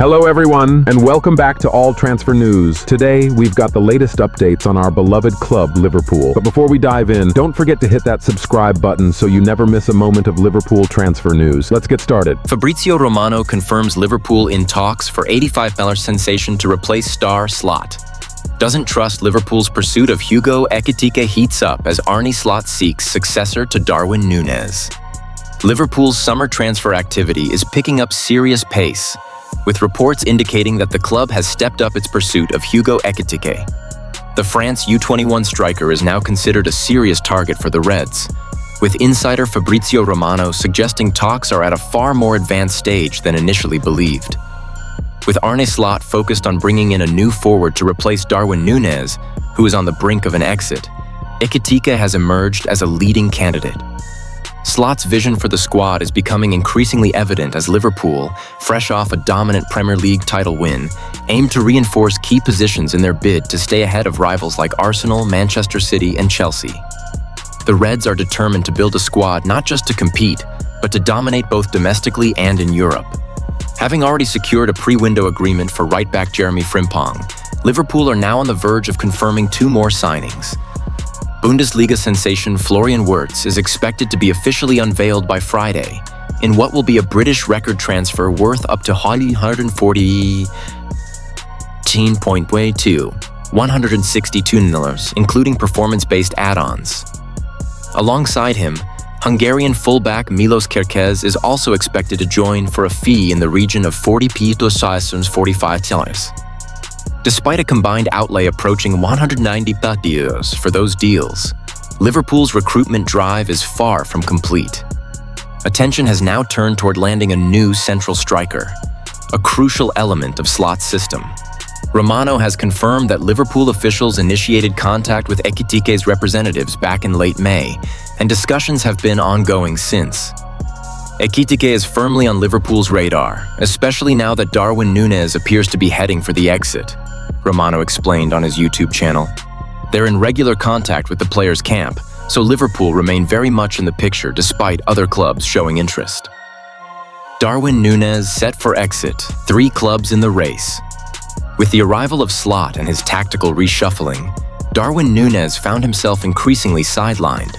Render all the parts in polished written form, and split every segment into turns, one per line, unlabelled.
Hello everyone, and welcome back to All Transfer News. Today, we've got the latest updates on our beloved club, Liverpool. But before we dive in, don't forget to hit that subscribe button so you never miss a moment of Liverpool transfer news. Let's get started.
Fabrizio Romano confirms Liverpool in talks for $85 million sensation to replace star Slot. Doesn't trust Liverpool's pursuit of Hugo Ekitike heats up as Arne Slot seeks successor to Darwin Nunez. Liverpool's summer transfer activity is picking up serious pace, with reports indicating that the club has stepped up its pursuit of Hugo Ekitike. The France U21 striker is now considered a serious target for the Reds, with insider Fabrizio Romano suggesting talks are at a far more advanced stage than initially believed. With Arne Slot focused on bringing in a new forward to replace Darwin Nunez, who is on the brink of an exit, Ekitike has emerged as a leading candidate. Slot's vision for the squad is becoming increasingly evident as Liverpool, fresh off a dominant Premier League title win, aim to reinforce key positions in their bid to stay ahead of rivals like Arsenal, Manchester City, and Chelsea. The Reds are determined to build a squad not just to compete, but to dominate both domestically and in Europe. Having already secured a pre-window agreement for right-back Jeremy Frimpong, Liverpool are now on the verge of confirming two more signings. Bundesliga sensation Florian Wartz is expected to be officially unveiled by Friday, in what will be a British record transfer worth up to $162 including performance-based add-ons. Alongside him, Hungarian fullback Milos Kerkez is also expected to join for a fee in the region of $45. Despite a combined outlay approaching €190 for those deals, Liverpool's recruitment drive is far from complete. Attention has now turned toward landing a new central striker, a crucial element of Slot's system. Romano has confirmed that Liverpool officials initiated contact with Ekitike's representatives back in late May, and discussions have been ongoing since. Ekitike is firmly on Liverpool's radar, especially now that Darwin Nunez appears to be heading for the exit, Romano explained on his YouTube channel. They're in regular contact with the players' camp, so Liverpool remain very much in the picture despite other clubs showing interest. Darwin Nunez set for exit, 3 clubs in the race. With the arrival of Slot and his tactical reshuffling, Darwin Nunez found himself increasingly sidelined,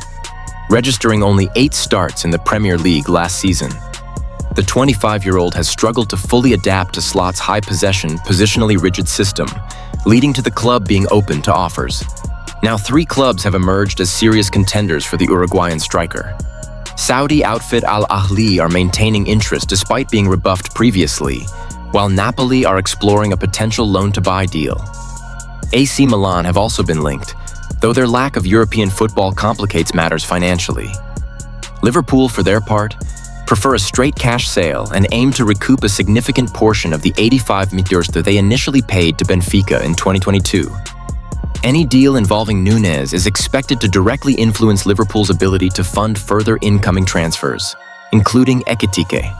registering only 8 starts in the Premier League last season. The 25-year-old has struggled to fully adapt to Slot's high-possession, positionally rigid system, leading to the club being open to offers. Now 3 clubs have emerged as serious contenders for the Uruguayan striker. Saudi outfit Al Ahly are maintaining interest despite being rebuffed previously, while Napoli are exploring a potential loan-to-buy deal. AC Milan have also been linked, though their lack of European football complicates matters financially. Liverpool, for their part, prefer a straight cash sale and aim to recoup a significant portion of the $85 million that they initially paid to Benfica in 2022. Any deal involving Nunez is expected to directly influence Liverpool's ability to fund further incoming transfers, including Ekitike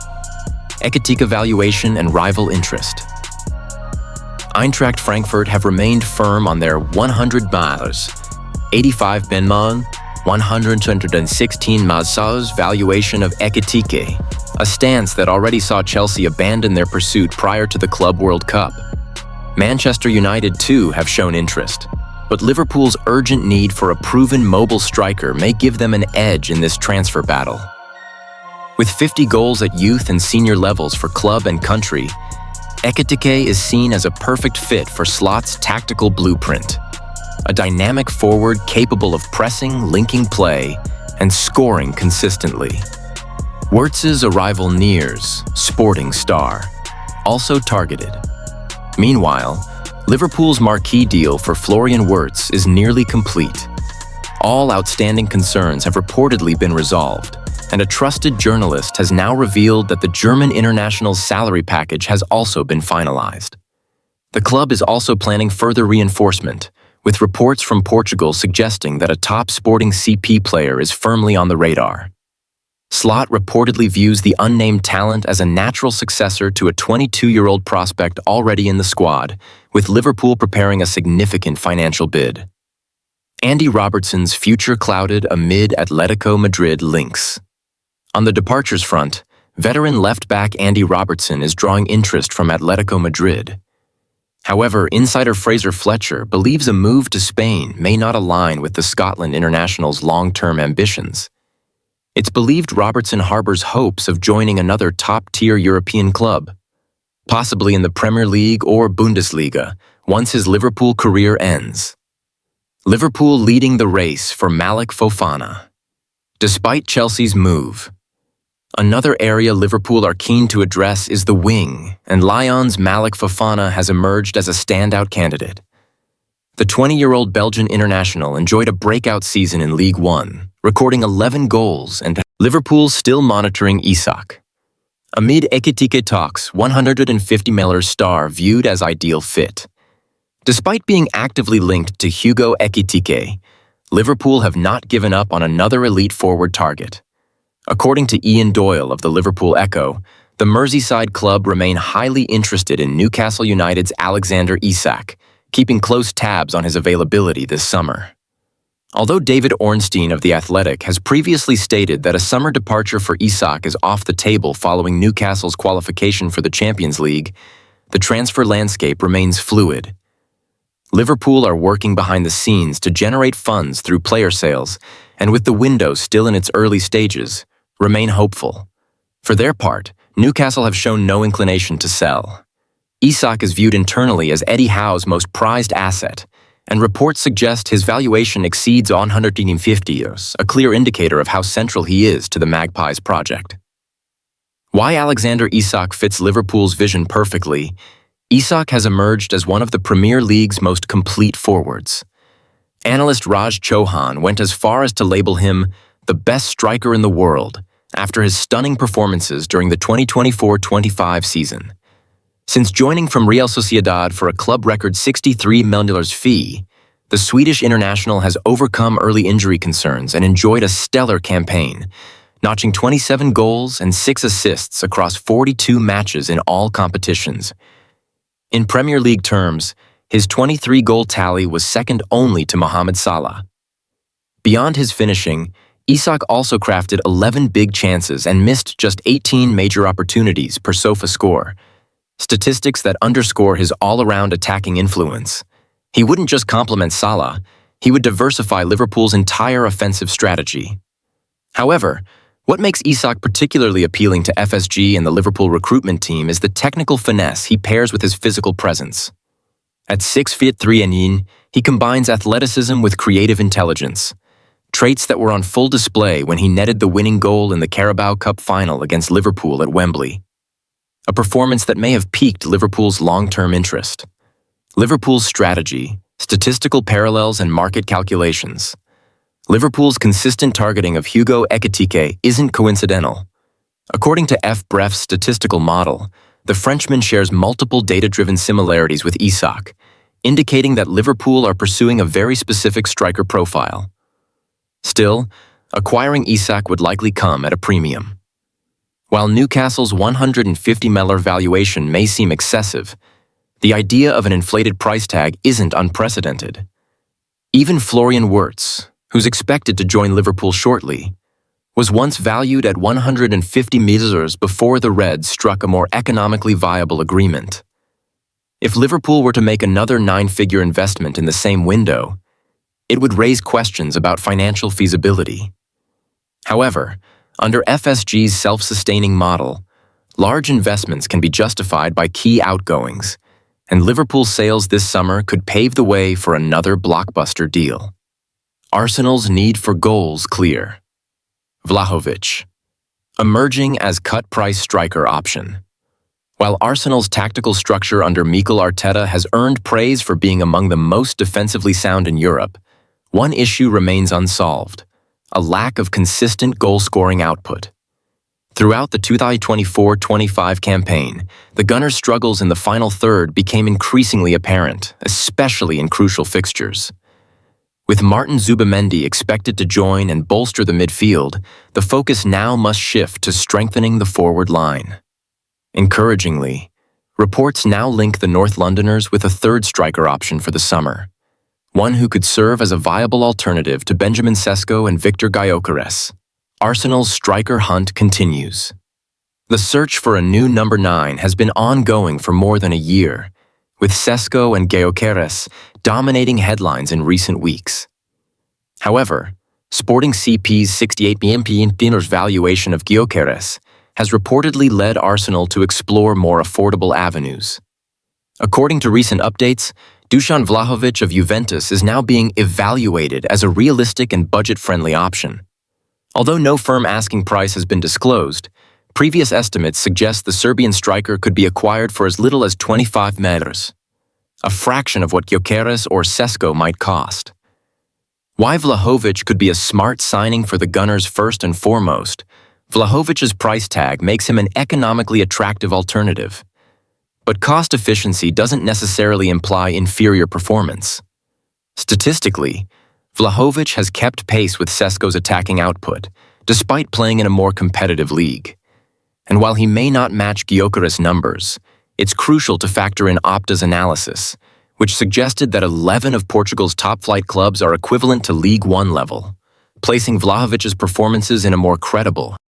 valuation and rival interest. Eintracht Frankfurt have remained firm on their $100 million, $85 million, 116 million valuation of Ekitike, a stance that already saw Chelsea abandon their pursuit prior to the Club World Cup. Manchester United too have shown interest, but Liverpool's urgent need for a proven mobile striker may give them an edge in this transfer battle. With 50 goals at youth and senior levels for club and country, Ekitike is seen as a perfect fit for Slot's tactical blueprint. A dynamic forward capable of pressing, linking play, and scoring consistently. Wartz's arrival nears, sporting star, also targeted. Meanwhile, Liverpool's marquee deal for Florian Wartz is nearly complete. All outstanding concerns have reportedly been resolved, and a trusted journalist has now revealed that the German international's salary package has also been finalized. The club is also planning further reinforcement, with reports from Portugal suggesting that a top Sporting CP player is firmly on the radar. Slot reportedly views the unnamed talent as a natural successor to a 22-year-old prospect already in the squad, with Liverpool preparing a significant financial bid. Andy Robertson's future clouded amid Atletico Madrid links. On the departures front, veteran left-back Andy Robertson is drawing interest from Atletico Madrid. However, insider Fraser Fletcher believes a move to Spain may not align with the Scotland international's long-term ambitions. It's believed Robertson harbors hopes of joining another top-tier European club, possibly in the Premier League or Bundesliga, once his Liverpool career ends. Liverpool leading the race for Malik Fofana. Despite Chelsea's move, another area Liverpool are keen to address is the wing, and Lyon's Malik Fofana has emerged as a standout candidate. The 20-year-old Belgian international enjoyed a breakout season in League One, recording 11 goals, and Liverpool's still monitoring Isak. Amid Ekitike talks, 150 Miller's star viewed as ideal fit. Despite being actively linked to Hugo Ekitike, Liverpool have not given up on another elite forward target. According to Ian Doyle of the Liverpool Echo, the Merseyside club remain highly interested in Newcastle United's Alexander Isak, keeping close tabs on his availability this summer. Although David Ornstein of The Athletic has previously stated that a summer departure for Isak is off the table following Newcastle's qualification for the Champions League, the transfer landscape remains fluid. Liverpool are working behind the scenes to generate funds through player sales, and with the window still in its early stages, remain hopeful. For their part, Newcastle have shown no inclination to sell. Isak is viewed internally as Eddie Howe's most prized asset, and reports suggest his valuation exceeds 150 euros, a clear indicator of how central he is to the Magpies project. Why Alexander Isak fits Liverpool's vision perfectly, Isak has emerged as one of the Premier League's most complete forwards. Analyst Raj Chauhan went as far as to label him the best striker in the world after his stunning performances during the 2024-25 season. Since joining from Real Sociedad for a club record $63 million fee, the Swedish international has overcome early injury concerns and enjoyed a stellar campaign, notching 27 goals and 6 assists across 42 matches in all competitions. In Premier League terms, his 23-goal tally was second only to Mohamed Salah. Beyond his finishing, Isak also crafted 11 big chances and missed just 18 major opportunities per SofaScore, statistics that underscore his all-around attacking influence. He wouldn't just complement Salah, he would diversify Liverpool's entire offensive strategy. However, what makes Isak particularly appealing to FSG and the Liverpool recruitment team is the technical finesse he pairs with his physical presence. At 6'3", he combines athleticism with creative intelligence, traits that were on full display when he netted the winning goal in the Carabao Cup final against Liverpool at Wembley. A performance that may have piqued Liverpool's long-term interest. Liverpool's strategy, statistical parallels, and market calculations. Liverpool's consistent targeting of Hugo Ekitike isn't coincidental. According to FBref's statistical model, the Frenchman shares multiple data-driven similarities with Isak, indicating that Liverpool are pursuing a very specific striker profile. Still, acquiring Isak would likely come at a premium. While Newcastle's 150 million valuation may seem excessive, the idea of an inflated price tag isn't unprecedented. Even Florian Wirtz, who's expected to join Liverpool shortly, was once valued at 150 million before the Reds struck a more economically viable agreement. If Liverpool were to make another 9-figure investment in the same window, it would raise questions about financial feasibility. However, under FSG's self-sustaining model, large investments can be justified by key outgoings, and Liverpool's sales this summer could pave the way for another blockbuster deal. Arsenal's need for goals clear. Vlahovic, emerging as cut-price striker option. While Arsenal's tactical structure under Mikel Arteta has earned praise for being among the most defensively sound in Europe, one issue remains unsolved: a lack of consistent goal-scoring output. Throughout the 2024-25 campaign, the Gunners' struggles in the final third became increasingly apparent, especially in crucial fixtures. With Martin Zubimendi expected to join and bolster the midfield, the focus now must shift to strengthening the forward line. Encouragingly, reports now link the North Londoners with a third striker option for the summer, one who could serve as a viable alternative to Benjamin Sesko and Victor Gyökeres. Arsenal's striker hunt continues. The search for a new number 9 has been ongoing for more than a year, with Sesko and Gyökeres dominating headlines in recent weeks. However, Sporting CP's 68 million valuation of Gyökeres has reportedly led Arsenal to explore more affordable avenues. According to recent updates, Dusan Vlahovic of Juventus is now being evaluated as a realistic and budget-friendly option. Although no firm asking price has been disclosed, previous estimates suggest the Serbian striker could be acquired for as little as 25 million, a fraction of what Gyökeres or Sesko might cost. Why Vlahovic could be a smart signing for the Gunners first and foremost, Vlahovic's price tag makes him an economically attractive alternative. But cost efficiency doesn't necessarily imply inferior performance. Statistically, Vlahovic has kept pace with Sesko's attacking output, despite playing in a more competitive league. And while he may not match Gyökeres' numbers, it's crucial to factor in Opta's analysis, which suggested that 11 of Portugal's top-flight clubs are equivalent to League One level, placing Vlahovic's performances in a more credible